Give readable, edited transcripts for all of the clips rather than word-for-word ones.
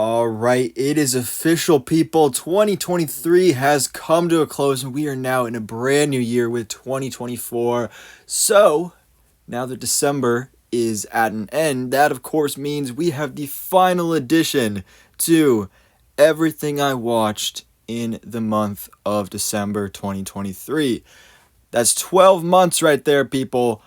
All right, it is official, people. 2023 has come to a close, and we are now in a brand new year with 2024. So, now that December is at an end, that of course means we have the final addition to everything I watched in the month of December 2023. That's 12 months right there, people.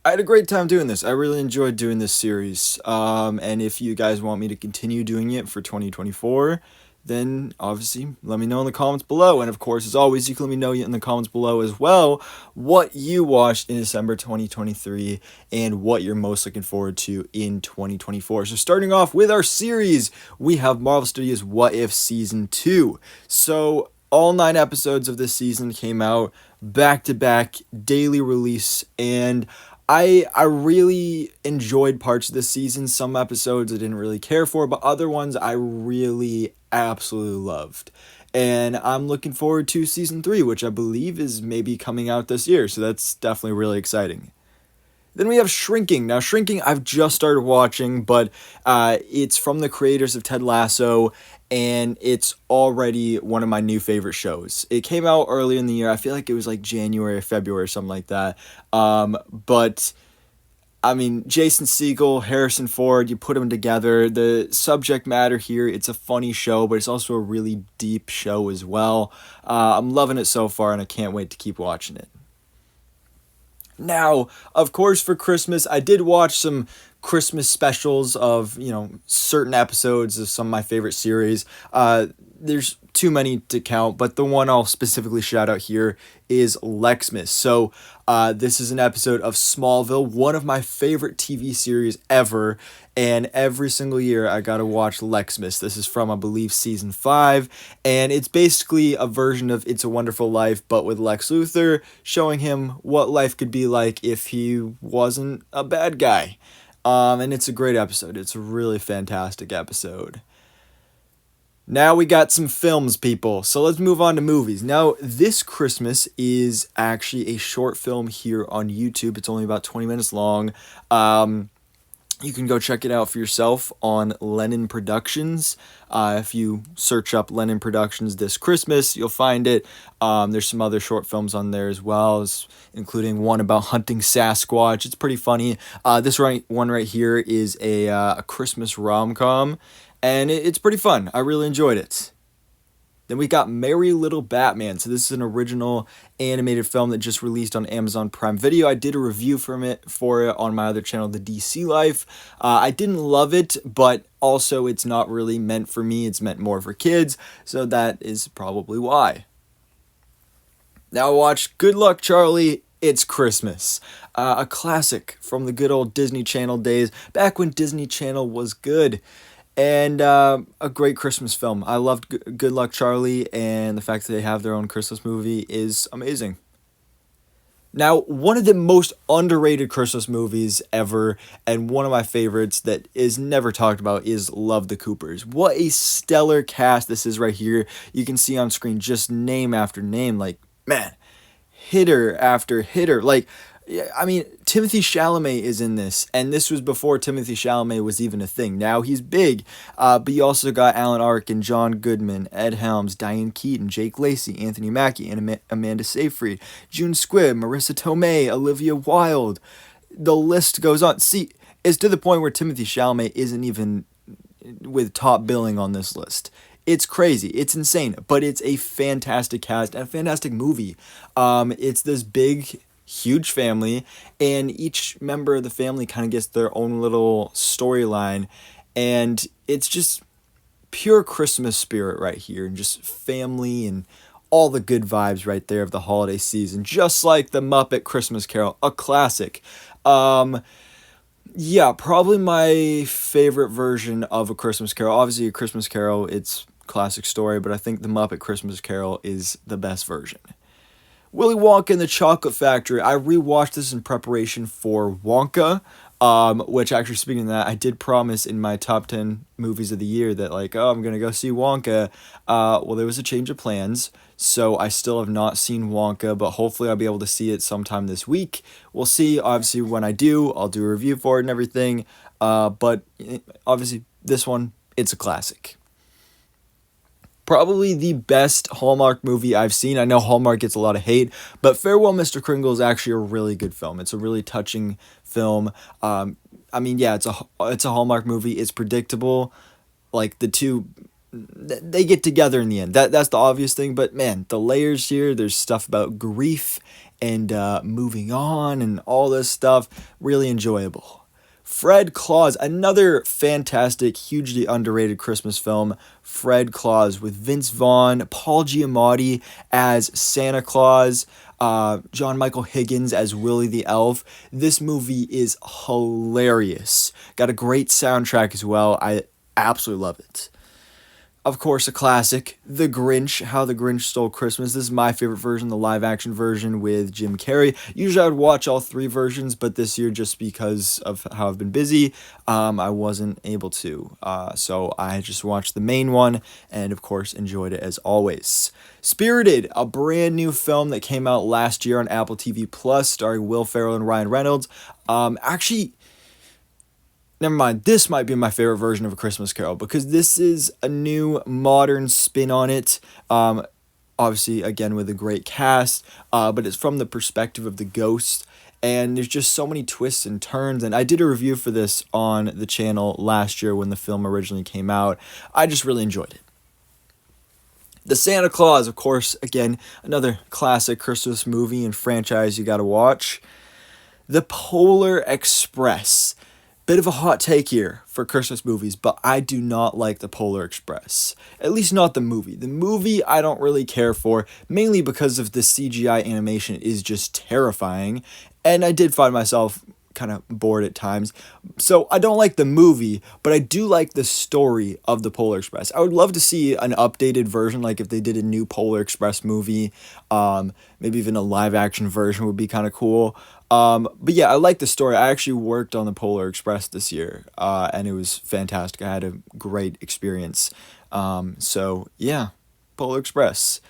I had a great time doing this. I really enjoyed doing this series. And if you guys want me to continue doing it for 2024, then obviously let me know in the comments below. And of course, as always, you can let me know in the comments below as well what you watched in December 2023 and what you're most looking forward to in 2024. So starting off with our series, we have Marvel Studios' What If Season 2. So all 9 episodes of this season came out back to back, daily release, and I really enjoyed parts of this season. Some episodes I didn't really care for, but other ones I really absolutely loved. And I'm looking forward to season 3, which I believe is maybe coming out this year, so that's definitely really exciting. Then we have Shrinking. Now, Shrinking I've just started watching, but it's from the creators of Ted Lasso, and it's already one of my new favorite shows. It came out earlier in the year. I feel like it was like January or February or something like that. But I mean, Jason Segel, Harrison Ford, you put them together. The subject matter here, it's a funny show, but it's also a really deep show as well. I'm loving it so far, and I can't wait to keep watching it. Now, of course, for Christmas, I did watch some Christmas specials of, certain episodes of some of my favorite series. There's too many to count, but the one I'll specifically shout out here is Lexmas. So, this is an episode of Smallville, one of my favorite TV series ever, and every single year I gotta watch Lexmas. This is from, I believe, season 5, and it's basically a version of It's a Wonderful Life, but with Lex Luthor, showing him what life could be like if he wasn't a bad guy. And it's a great episode. It's a really fantastic episode. Now we got some films, people. So let's move on to movies. Now, this Christmas is actually a short film here on YouTube. It's only about 20 minutes long. You can go check it out for yourself on Lennon Productions. If you search up Lennon Productions this Christmas, you'll find it. There's some other short films on there as well, including one about hunting Sasquatch. It's pretty funny. This one right here is a Christmas rom-com, and it's pretty fun. I really enjoyed it. Then we got Merry Little Batman. So this is an original animated film that just released on Amazon Prime Video. I did a review for it on my other channel, The DC Life. I didn't love it, but also it's not really meant for me. It's meant more for kids, so that is probably why. Now watch Good Luck Charlie, It's Christmas. A classic from the good old Disney Channel days, back when Disney Channel was good. And a great Christmas film. I loved Good Luck Charlie, and the fact that they have their own Christmas movie is amazing. Now, one of the most underrated Christmas movies ever, and one of my favorites that is never talked about, is Love the Coopers. What a stellar cast this is right here. You can see on screen just name after name, like, man, hitter after hitter. Like, I mean, Timothée Chalamet is in this, and this was before Timothée Chalamet was even a thing. Now he's big, but you also got Alan Arkin, John Goodman, Ed Helms, Diane Keaton, Jake Lacey, Anthony Mackie, and Amanda Seyfried, June Squibb, Marissa Tomei, Olivia Wilde. The list goes on. See, it's to the point where Timothée Chalamet isn't even with top billing on this list. It's crazy. It's insane, but it's a fantastic cast and a fantastic movie. It's this big, huge family, and each member of the family kind of gets their own little storyline, and it's just pure Christmas spirit right here, and just family and all the good vibes right there of the holiday season, just like the Muppet Christmas Carol, a classic. Yeah, probably my favorite version of A Christmas Carol. Obviously, A Christmas Carol, it's a classic story, but I think the Muppet Christmas Carol is the best version. Willy Wonka and the Chocolate Factory. I rewatched this in preparation for Wonka, which actually, speaking of that, I did promise in my top 10 movies of the year that, I'm going to go see Wonka. Well, there was a change of plans, so I still have not seen Wonka, but hopefully I'll be able to see it sometime this week. We'll see. Obviously, when I do, I'll do a review for it and everything. But obviously, this one it's a classic. Probably the best Hallmark movie I've seen. I know Hallmark gets a lot of hate, but Farewell, Mr. Kringle is actually a really good film. It's a really touching film. I mean, yeah, it's a Hallmark movie. It's predictable. Like the two, they get together in the end. That's the obvious thing. But man, the layers here. There's stuff about grief and moving on and all this stuff. Really enjoyable. Fred Claus, another fantastic, hugely underrated Christmas film. Fred Claus with Vince Vaughn, Paul Giamatti as Santa Claus, John Michael Higgins as Willie the Elf. This movie is hilarious. Got a great soundtrack as well. I absolutely love it. Of course, a classic, The Grinch, How the Grinch Stole Christmas. This is my favorite version, the live-action version with Jim Carrey. Usually I would watch all three versions, but this year, just because of how I've been busy, I wasn't able to. So I just watched the main one, and of course, enjoyed it as always. Spirited, a brand new film that came out last year on Apple TV Plus, starring Will Ferrell and Ryan Reynolds. Actually, never mind, this might be my favorite version of A Christmas Carol because this is a new modern spin on it. Obviously, again, with a great cast, but it's from the perspective of the ghost. And there's just so many twists and turns. And I did a review for this on the channel last year when the film originally came out. I just really enjoyed it. The Santa Claus, of course, again, another classic Christmas movie and franchise you gotta watch. The Polar Express. Bit of a hot take here for Christmas movies, but I do not like The Polar Express. At least not the movie. The movie I don't really care for, mainly because of the CGI animation is just terrifying, and I did find myself kind of bored at times. So I don't like the movie, but I do like the story of The Polar Express. I would love to see an updated version, like if they did a new Polar Express movie, maybe even a live action version would be kind of cool. But yeah, I like the story. I actually worked on the Polar Express this year, and it was fantastic. I had a great experience. So yeah, Polar Express.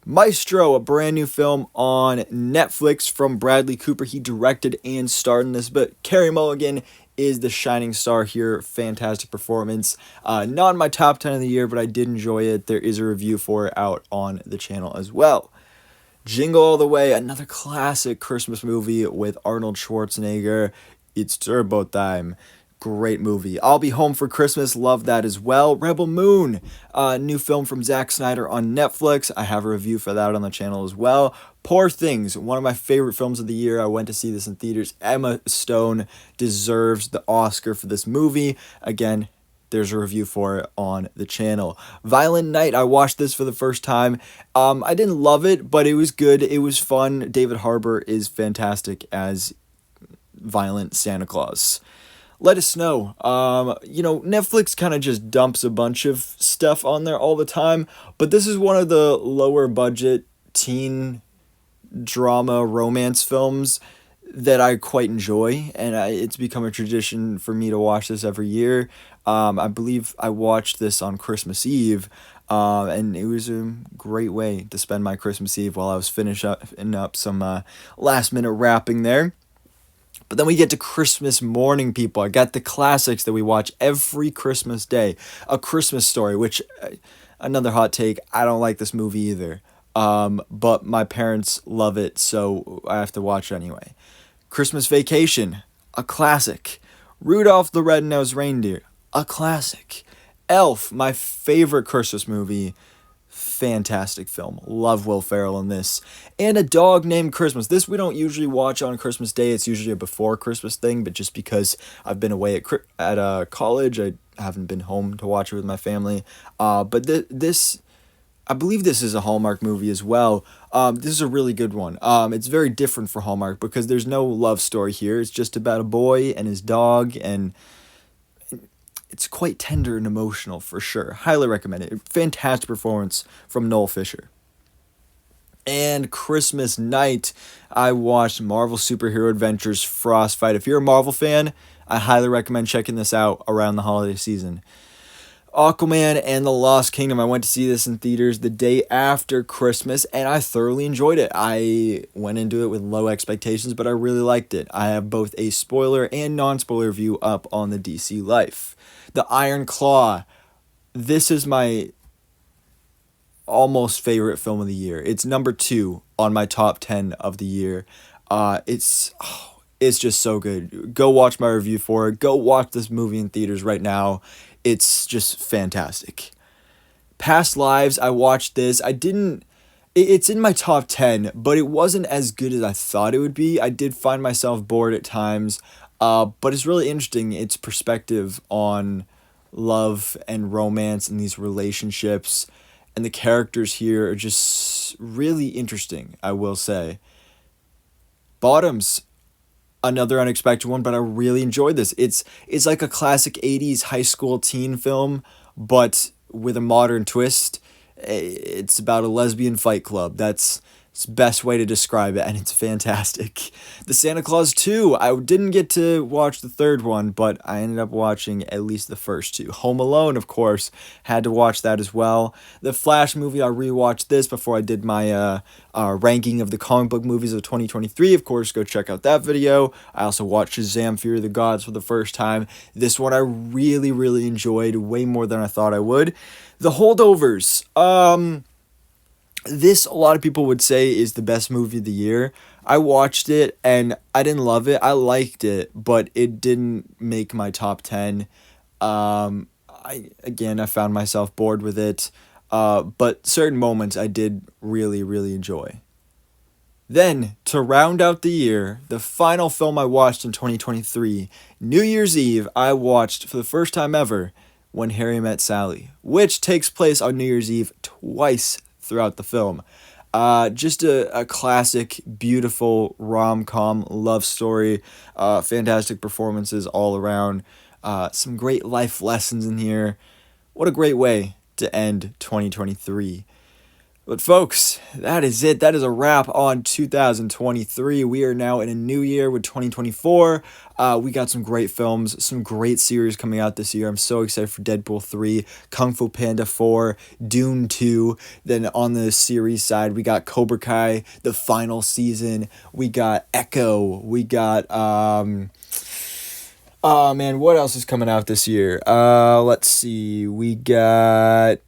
Maestro, a brand new film on Netflix from Bradley Cooper. He directed and starred in this, but Carey Mulligan is the shining star here. Fantastic performance. Not in my top 10 of the year, but I did enjoy it. There is a review for it out on the channel as well. Jingle All the Way, another classic Christmas movie with Arnold Schwarzenegger. It's turbo time. Great movie. I'll Be Home for Christmas. Love that as well. Rebel Moon, new film from Zack Snyder on Netflix. I have a review for that on the channel as well. Poor Things, one of my favorite films of the year. I went to see this in theaters. Emma Stone deserves the Oscar for this movie. Again, there's a review for it on the channel. Violent Night, I watched this for the first time. I didn't love it, but it was good. It was fun. David Harbour is fantastic as violent Santa Claus. Let Us Know. Netflix kind of just dumps a bunch of stuff on there all the time, but this is one of the lower budget teen drama romance films that I quite enjoy, and it's become a tradition for me to watch this every year. I believe I watched this on Christmas Eve, and it was a great way to spend my Christmas Eve while I was finishing up some last minute wrapping there. But then we get to Christmas morning, people. I got the classics that we watch every Christmas day. A Christmas Story, which, another hot take, I don't like this movie either. But my parents love it, so I have to watch it anyway. Christmas Vacation, a classic. Rudolph the Red-Nosed Reindeer, a classic. Elf, my favorite Christmas movie. Fantastic film. Love Will Ferrell in this. And A Dog Named Christmas. This we don't usually watch on Christmas Day. It's usually a before Christmas thing, but just because I've been away at college, I haven't been home to watch it with my family. But this, I believe this is a Hallmark movie as well. This is a really good one. It's very different for Hallmark because there's no love story here. It's just about a boy and his dog, and it's quite tender and emotional for sure. Highly recommend it. Fantastic performance from Noel Fisher. And Christmas night, I watched Marvel Superhero Adventures Frostfight. If you're a Marvel fan, I highly recommend checking this out around the holiday season. Aquaman and the Lost Kingdom. I went to see this in theaters the day after Christmas, and I thoroughly enjoyed it. I went into it with low expectations, but I really liked it. I have both a spoiler and non-spoiler review up on the DC Life. The Iron Claw, this is my almost favorite film of the year. It's number 2 on my top 10 of the year. It's just so good. Go watch my review for it. Go watch this movie in theaters right now. It's just fantastic. Past Lives, I watched this. It's in my top 10, but it wasn't as good as I thought it would be. I did find myself bored at times, but it's really interesting. Its perspective on love and romance and these relationships, and the characters here are just really interesting, I will say. Bottoms, another unexpected one, but I really enjoyed this. It's like a classic 80s high school teen film, but with a modern twist. It's about a lesbian fight club. That's the best way to describe it, and it's fantastic. The Santa Claus 2, I didn't get to watch the third one, but I ended up watching at least the first two. Home Alone, of course, had to watch that as well. The Flash movie, I rewatched this before I did my ranking of the comic book movies of 2023. Of course, go check out that video. I also watched Shazam! Fury of the Gods for the first time. This one I really, really enjoyed, way more than I thought I would. The Holdovers. This, a lot of people would say, is the best movie of the year. I watched it and I didn't love it. I liked it, but it didn't make my top 10. I found myself bored with it. But certain moments I did really, really enjoy. Then, to round out the year, the final film I watched in 2023, New Year's Eve, I watched for the first time ever When Harry Met Sally, which takes place on New Year's Eve twice throughout the film. Just a classic, beautiful rom-com love story. Fantastic performances all around. Some great life lessons in here. What a great way to end 2023. But folks, that is it. That is a wrap on 2023. We are now in a new year with 2024. We got some great films, some great series coming out this year. I'm so excited for Deadpool 3, Kung Fu Panda 4, Dune 2. Then on the series side, we got Cobra Kai, the final season. We got Echo. We got, oh man, what else is coming out this year? Let's see. We got,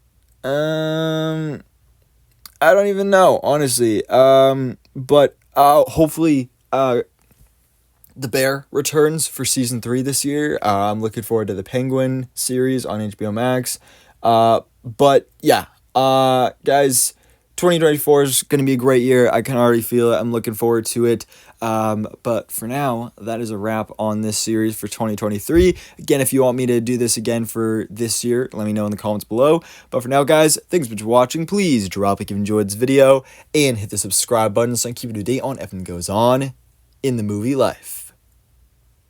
I don't even know, honestly. But hopefully, The Bear returns for season 3 this year. I'm looking forward to the Penguin series on HBO Max. But yeah, guys, 2024 is going to be a great year. I can already feel it. I'm looking forward to it. But for now, that is a wrap on this series for 2023. Again, if you want me to do this again for this year, let me know in the comments below. But for now, guys, thanks for watching. Please drop a like if you enjoyed this video and hit the subscribe button so I can keep you up to date on everything that goes on in the movie life.